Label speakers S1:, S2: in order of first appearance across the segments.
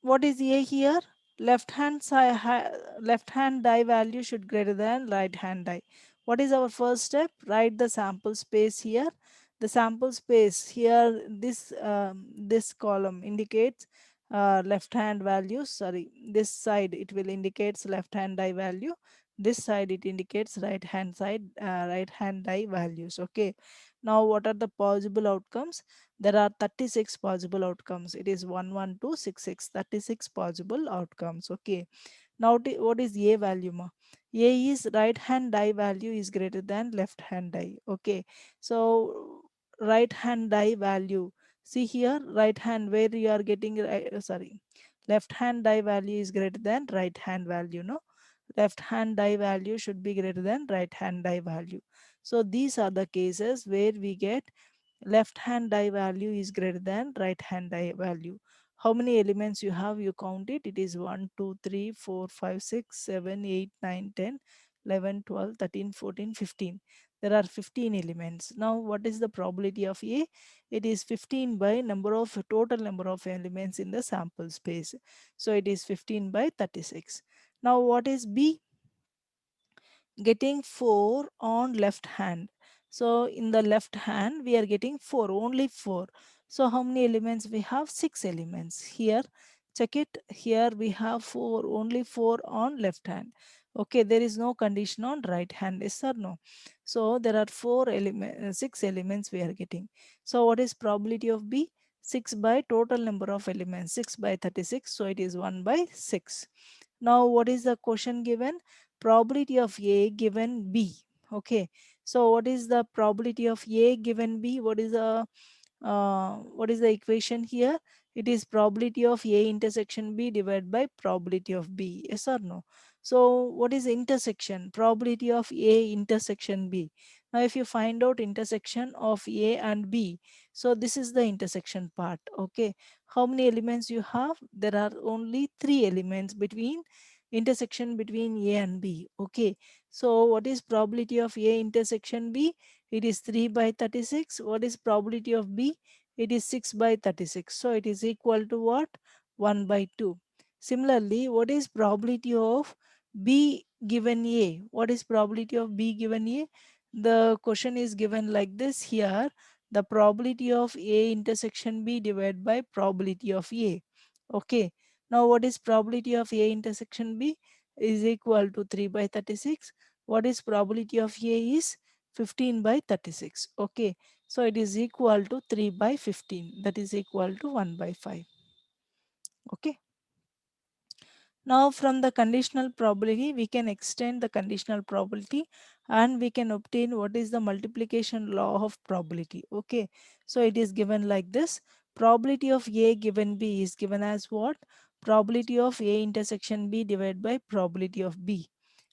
S1: What is A here? Left hand side, left hand die value should greater than right hand die. What is our first step? Write the sample space here. The sample space here, this column indicates left hand values. Sorry, this side it will indicates left hand die value. This side it indicates right hand die values. Okay. Now what are the possible outcomes? There are 36 possible outcomes. It is 11266, 36 possible outcomes. Okay. Now what is A value ma? A is right hand die value is greater than left hand die. Okay. So right hand die value. See here, right hand where you are getting sorry. Left hand die value is greater than right hand value. No, left hand die value should be greater than right hand die value. So these are the cases where we get left hand die value is greater than right hand die value. How many elements you have? You count it. It is 1, 2, 3, 4, 5, 6, 7, 8, 9, 10, 11, 12, 13, 14, 15. There are 15 elements. Now what is the probability of A? It is 15 by total number of elements in the sample space. So it is 15 by 36. Now what is B? Getting 4 on left hand. So in the left hand we are getting 4, only 4. So how many elements we have? 6 elements. Here check it, here we have 4, only 4 on left hand. Okay, there is no condition on right hand, yes or no? So there are 6 elements we are getting. So what is probability of B? 6 by total number of elements, 6 by 36, so it is 1 by 6. Now what is the question given? Probability of A given B. Okay, so what is the probability of A given B? What is the equation here? It is probability of A intersection B divided by probability of B. Yes or no? So what is intersection? Probability of A intersection B. Now if you find out intersection of A and B, so this is the intersection part. Okay, how many elements you have? There are only 3 elements between intersection between A and B. Okay, so what is probability of A intersection B? It is 3 by 36. What is probability of B? It is 6 by 36. So it is equal to what? 1 by 2. Similarly, what is probability of B given A? What is probability of B given A? The question is given like this here. The probability of A intersection B divided by probability of A. Okay. Now what is probability of A intersection B? Is equal to 3 by 36. What is probability of A is 15 by 36. Okay. So it is equal to 3 by 15. That is equal to 1 by 5. Okay. Now from the conditional probability, we can extend the conditional probability and we can obtain what is the multiplication law of probability. Okay. So it is given like this. Probability of A given B is given as what? Probability of A intersection B divided by probability of B.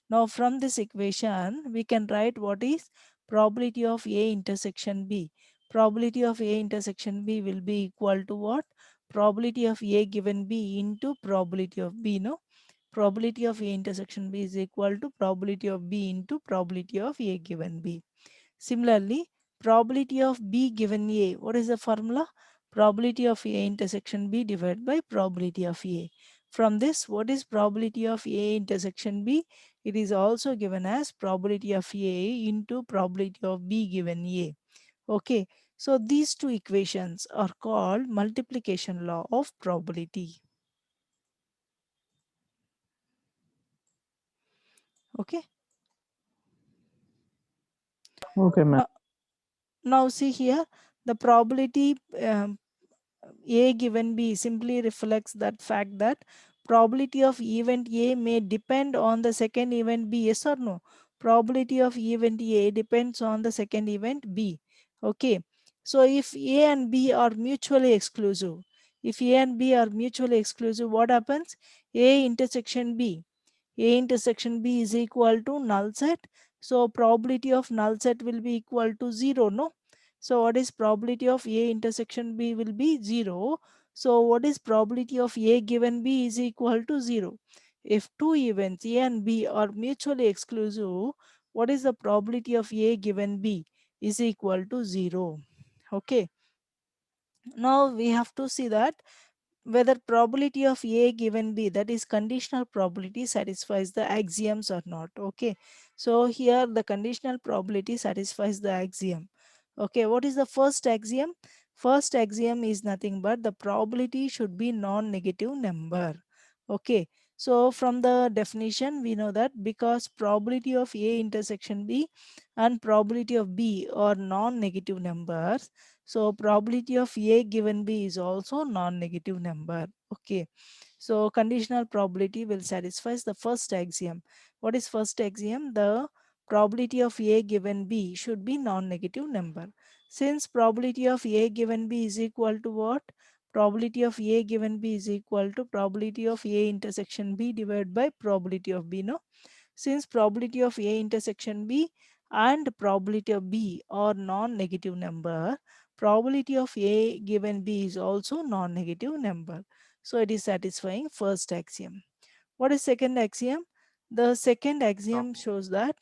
S1: Now from this equation, we can write what is probability of A intersection B. Probability of A intersection B will be equal to what? Probability of A given B into probability of B, no? Probability of A intersection B is equal to probability of B into probability of A given B. Similarly, probability of B given A, what is the formula? Probability of A intersection B divided by probability of A. From this, what is probability of A intersection B? It is also given as probability of A into probability of B given A. Okay, so these two equations are called multiplication law of probability. Okay.
S2: Okay, ma'am.
S1: Now, now see here, the probability A given B simply reflects that fact that probability of event A may depend on the second event B. Yes or no? Probability of event A depends on the second event B. Okay. So if A and B are mutually exclusive, if A and B are mutually exclusive, what happens? A intersection B. A intersection B is equal to null set. So probability of null set will be equal to 0, no? So what is probability of A intersection B will be 0. So what is probability of A given B is equal to 0. If two events A and B are mutually exclusive, what is the probability of A given B is equal to 0. Okay. Now we have to see that whether probability of A given B, that is conditional probability, satisfies the axioms or not. Okay, so here the conditional probability satisfies the axiom. Okay, what is the first axiom? First axiom is nothing but the probability should be non-negative number. Okay, so from the definition we know that because probability of A intersection B and probability of B are non-negative numbers, so probability of A given B is also non-negative number. Okay. So conditional probability will satisfy the first axiom. What is first axiom? The probability of A given B should be non-negative number. Since probability of A given B is equal to what? Probability of A given B is equal to probability of A intersection B divided by probability of B. No? Since probability of A intersection B and probability of B are non-negative number, probability of A given B is also non-negative number. So it is satisfying first axiom. What is second axiom? The second axiom shows that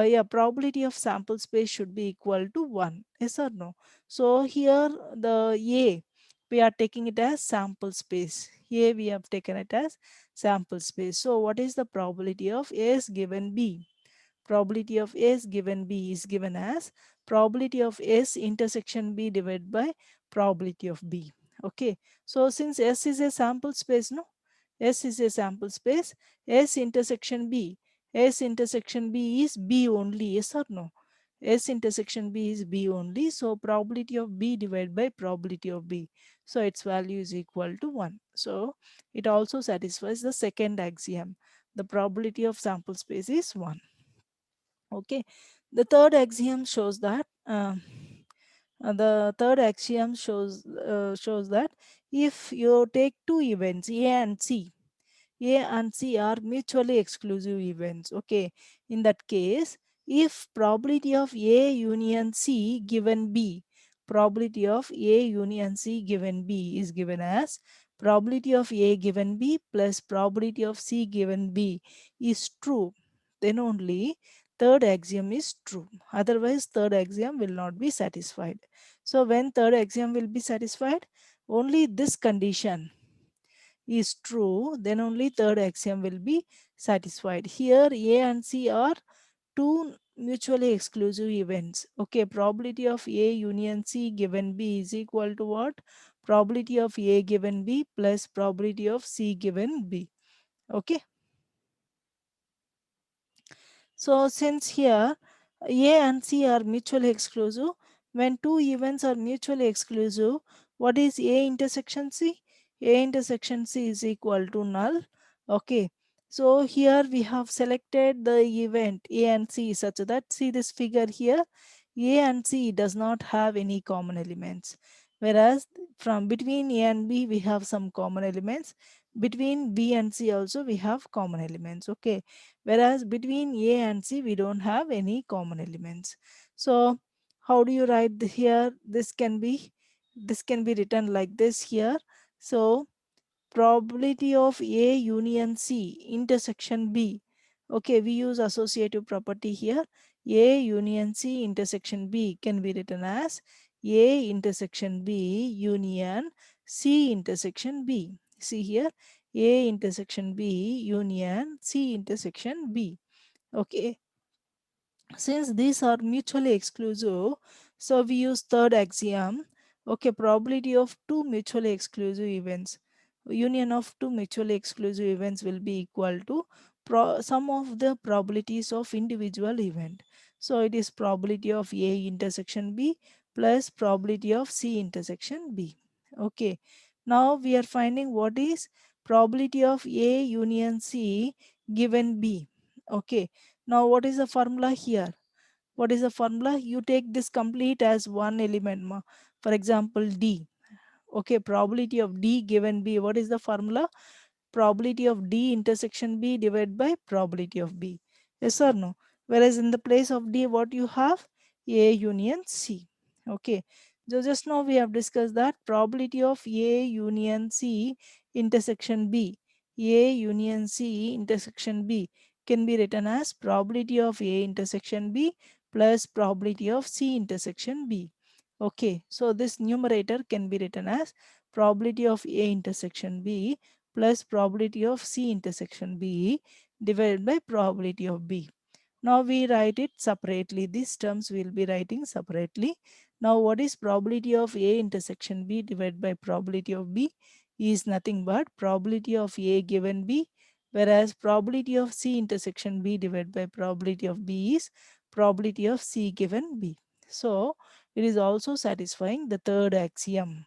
S1: yeah, probability of sample space should be equal to 1. Yes or no? So here the A, we are taking it as sample space. A we have taken it as sample space. So what is the probability of A is given B? Probability of S given B is given as probability of S intersection B divided by probability of B. Okay. So since S is a sample space, no? S is a sample space. S intersection B. S intersection B is B only. Yes or no? S intersection B is B only. So probability of B divided by probability of B. So its value is equal to 1. So it also satisfies the second axiom. The probability of sample space is 1. Okay, the third axiom shows that shows that if you take two events A and C are mutually exclusive events. Okay, in that case, if probability of A union C given B, probability of A union C given B is given as probability of A given B plus probability of C given B is true, then only third axiom is true. Otherwise, third axiom will not be satisfied. So, when third axiom will be satisfied, only this condition is true, then only third axiom will be satisfied. Here A and C are two mutually exclusive events. Okay, probability of A union C given B is equal to what? Probability of A given B plus probability of C given B. Okay. So since here A and C are mutually exclusive, when two events are mutually exclusive, what is A intersection C? A intersection C is equal to null. Okay. So here we have selected the event A and C such that, see this figure here, A and C does not have any common elements. Whereas from between A and B we have some common elements. Between B and C also we have common elements. Okay, whereas between A and C we don't have any common elements. So how do you write here? This can be written like this here. So probability of A union C intersection B. Okay, we use associative property here. A union C intersection B can be written as A intersection B union C intersection B. See here, A intersection B union C intersection B. Okay, since these are mutually exclusive, so we use third axiom. Okay, probability of two mutually exclusive events, union of two mutually exclusive events will be equal to sum of the probabilities of individual event. So it is probability of A intersection B plus probability of C intersection B. Okay, now we are finding what is probability of A union C given B. Okay, now what is the formula here? What is the formula? You take this complete as one element. For example, D. Okay, probability of D given B. What is the formula? Probability of D intersection B divided by probability of B. Yes or no? Whereas in the place of D, what you have? A union C. Okay. So just now we have discussed that probability of A union C intersection B. A union C intersection B can be written as probability of A intersection B plus probability of C intersection B. Okay. So this numerator can be written as probability of A intersection B plus probability of C intersection B divided by probability of B. Now we write it separately. These terms we will be writing separately. Now what is probability of A intersection B divided by probability of B is nothing but probability of A given B, whereas probability of C intersection B divided by probability of B is probability of C given B. So it is also satisfying the third axiom.